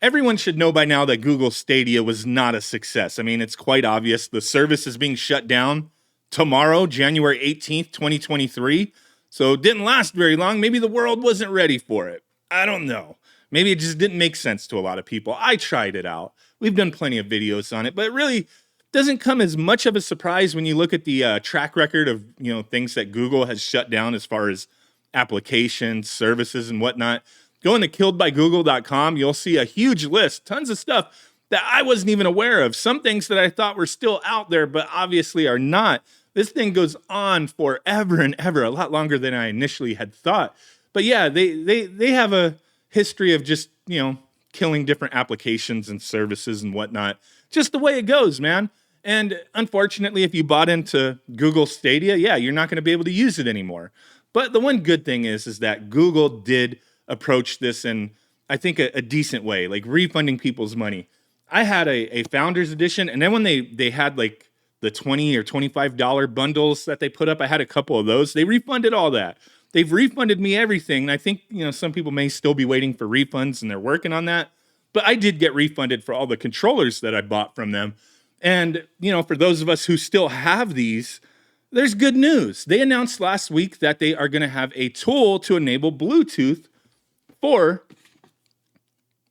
everyone should know by now that Google Stadia was not a success. I mean, it's quite obvious. The service is being shut down tomorrow, January 18th, 2023. So it didn't last very long. Maybe the world wasn't ready for it. I don't know. Maybe it just didn't make sense to a lot of people. I tried it out. We've done plenty of videos on it, but it really doesn't come as much of a surprise when you look at the track record of things that Google has shut down as far as applications, services, and whatnot. Going to killedbygoogle.com, you'll see a huge list, tons of stuff that I wasn't even aware of. Some things that I thought were still out there, but obviously are not. This thing goes on forever and ever, a lot longer than I initially had thought. But yeah, they have a history of just, killing different applications and services and whatnot. Just the way it goes, man. And unfortunately, if you bought into Google Stadia, yeah, you're not going to be able to use it anymore. But the one good thing is that Google did approach this in, I think, a decent way, like refunding people's money. I had a Founders Edition, and then when they had like the $20 or $25 bundles that they put up, I had a couple of those. They refunded all that. They've refunded me everything, and I think some people may still be waiting for refunds, and they're working on that. But I did get refunded for all the controllers that I bought from them. And for those of us who still have these, there's good news. They announced last week that they are going to have a tool to enable Bluetooth for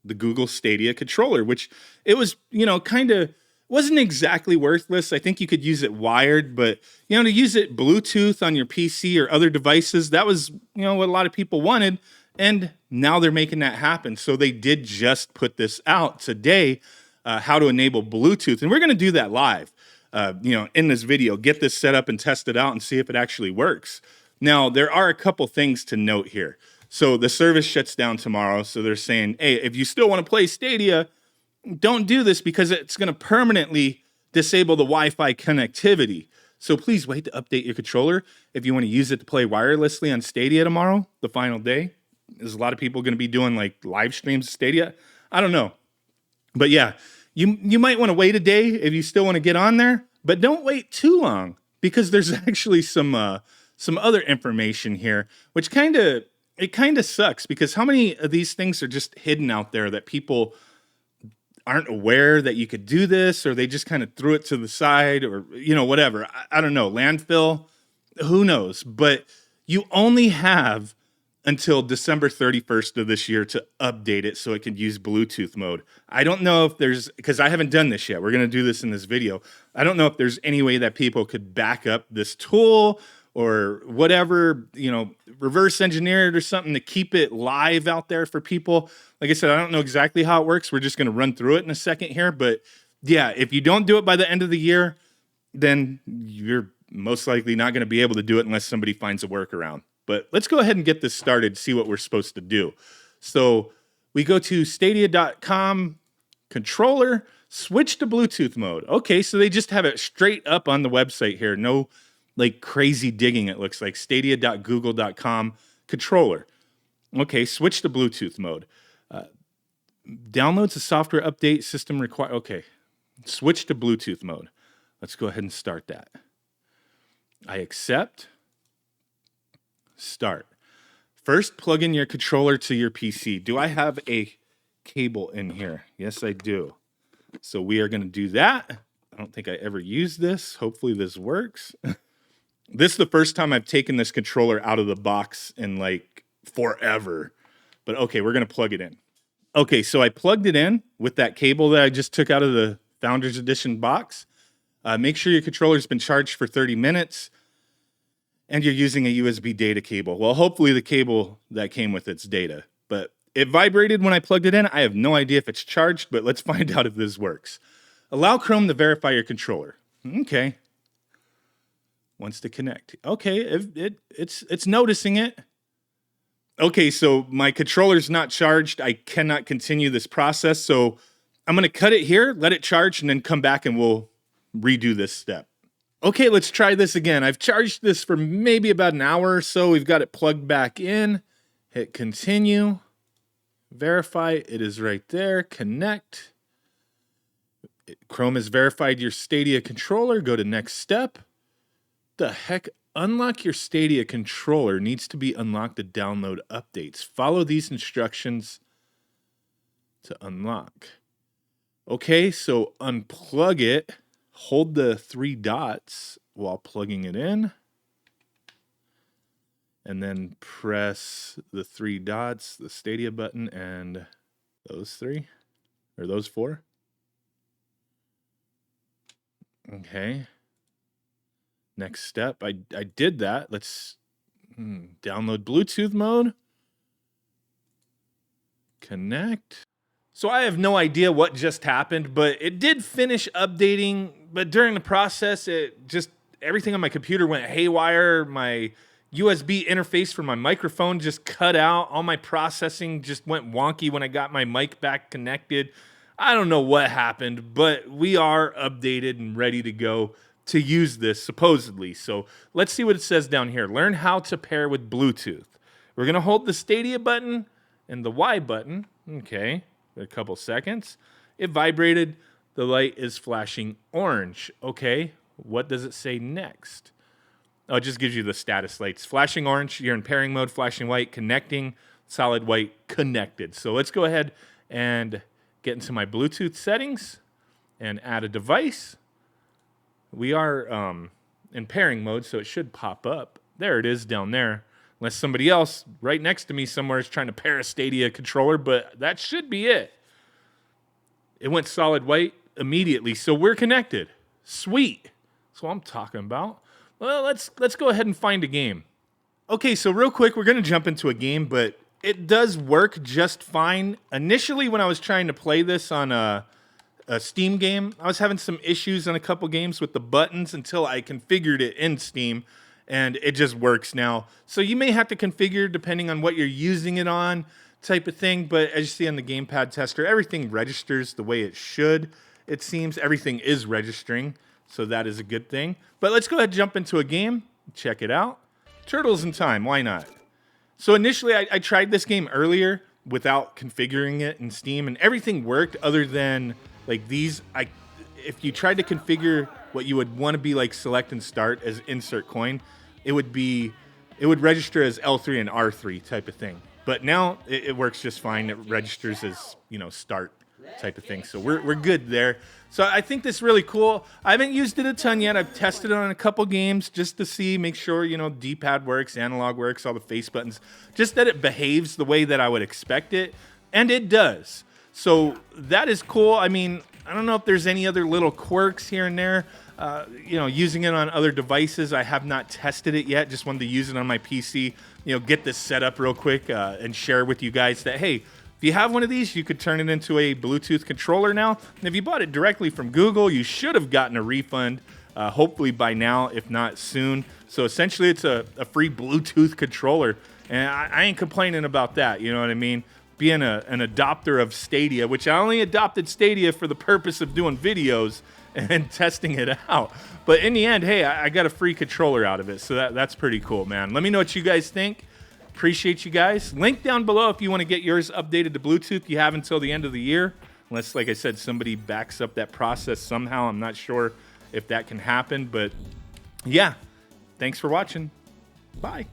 the Google Stadia controller, which it was, kind of wasn't exactly worthless. I think you could use it wired, but, to use it Bluetooth on your PC or other devices, that was, what a lot of people wanted. And now they're making that happen. So they did just put this out today, how to enable Bluetooth. And we're going to do that live, in this video, get this set up and test it out and see if it actually works. Now, there are a couple things to note here. So the service shuts down tomorrow. So they're saying, hey, if you still want to play Stadia, don't do this because it's going to permanently disable the Wi-Fi connectivity. So please wait to update your controller if you want to use it to play wirelessly on Stadia tomorrow, the final day. There's a lot of people going to be doing like live streams of Stadia. I don't know. But yeah, you might want to wait a day if you still want to get on there, but don't wait too long because there's actually some other information here, which kind of sucks because how many of these things are just hidden out there that people aren't aware that you could do this, or they just kind of threw it to the side, or, whatever. I don't know. Landfill, who knows? But you only have until December 31st of this year to update it so it can use Bluetooth mode. I don't know if because I haven't done this yet. We're going to do this in this video. I don't know if there's any way that people could back up this tool or whatever, reverse engineer it or something to keep it live out there for people. Like I said, I don't know exactly how it works. We're just going to run through it in a second here. But yeah, if you don't do it by the end of the year, then you're most likely not going to be able to do it unless somebody finds a workaround. But let's go ahead and get this started, see what we're supposed to do. So we go to stadia.com controller, switch to Bluetooth mode. Okay, so they just have it straight up on the website here. No like crazy digging, it looks like. Stadia.google.com controller. Okay, switch to Bluetooth mode. Downloads a software update, system require. Okay, switch to Bluetooth mode. Let's go ahead and start that. I accept. Start. First, plug in your controller to your PC. Do I have a cable in here? Yes, I do. So we are going to do that. I don't think I ever used this. Hopefully this works. This is the first time I've taken this controller out of the box in like forever. But okay, we're going to plug it in. Okay, so I plugged it in with that cable that I just took out of the Founders Edition box. Make sure your controller's been charged for 30 minutes and you're using a USB data cable. Well, hopefully the cable that came with it's data. But it vibrated when I plugged it in. I have no idea if it's charged, but let's find out if this works. Allow Chrome to verify your controller. Okay. Wants to connect. Okay, it's noticing it. Okay, so my controller's not charged. I cannot continue this process. So I'm going to cut it here, let it charge, and then come back and we'll redo this step. Okay, let's try this again. I've charged this for maybe about an hour or so. We've got it plugged back in. Hit continue. Verify. It is right there. Connect. Chrome has verified your Stadia controller. Go to next step. The heck? Unlock your Stadia controller. Needs to be unlocked to download updates. Follow these instructions to unlock. Okay, so unplug it, hold the 3 dots while plugging it in, and then press the 3 dots, the Stadia button, and those 3, or those 4. Okay. Next step, I did that. Let's download Bluetooth mode. Connect. So I have no idea what just happened, but it did finish updating. But during the process, everything on my computer went haywire. My USB interface for my microphone just cut out. All my processing just went wonky when I got my mic back connected. I don't know what happened, but we are updated and ready to go to use this, supposedly. So let's see what it says down here. Learn how to pair with Bluetooth. We're going to hold the Stadia button and the Y button. Okay, a couple seconds. It vibrated. The light is flashing orange. Okay, what does it say next? Oh, it just gives you the status lights. Flashing orange, you're in pairing mode. Flashing white, connecting. Solid white, connected. So let's go ahead and get into my Bluetooth settings and add a device. We are in pairing mode, so it should pop up. There it is down there. Unless somebody else right next to me somewhere is trying to pair a Stadia controller, but that should be it. It went solid white immediately, so we're connected. Sweet. That's what I'm talking about. Well, let's go ahead and find a game. Okay, so real quick, we're going to jump into a game, but it does work just fine. Initially, when I was trying to play this on a Steam game, I was having some issues on a couple games with the buttons until I configured it in Steam, and it just works now. So you may have to configure depending on what you're using it on, type of thing, but as you see on the gamepad tester, everything registers the way it should. It seems everything is registering, so that is a good thing. But let's go ahead and jump into a game, check it out. Turtles in Time, why not? So initially, I tried this game earlier without configuring it in Steam, and everything worked other than like these. If you tried to configure what you would want to be like select and start as insert coin, it would register as L3 and R3 type of thing. But now it works just fine. It registers as, start type of thing. So we're good there. So I think this is really cool. I haven't used it a ton yet. I've tested it on a couple games just to see, make sure, D-pad works, analog works, all the face buttons, just that it behaves the way that I would expect it. And it does. So that is cool. I mean, I don't know if there's any other little quirks here and there. Using it on other devices, I have not tested it yet. Just wanted to use it on my PC, get this set up real quick and share with you guys that, hey, if you have one of these, you could turn it into a Bluetooth controller now. And if you bought it directly from Google, you should have gotten a refund, hopefully by now, if not soon. So essentially, it's a free Bluetooth controller. And I ain't complaining about that, you know what I mean? Being an adopter of Stadia, which I only adopted Stadia for the purpose of doing videos and testing it out. But in the end, hey, I got a free controller out of it. So that's pretty cool, man. Let me know what you guys think. Appreciate you guys. Link down below if you want to get yours updated to Bluetooth. You have until the end of the year. Unless, like I said, somebody backs up that process somehow. I'm not sure if that can happen. But yeah, thanks for watching. Bye.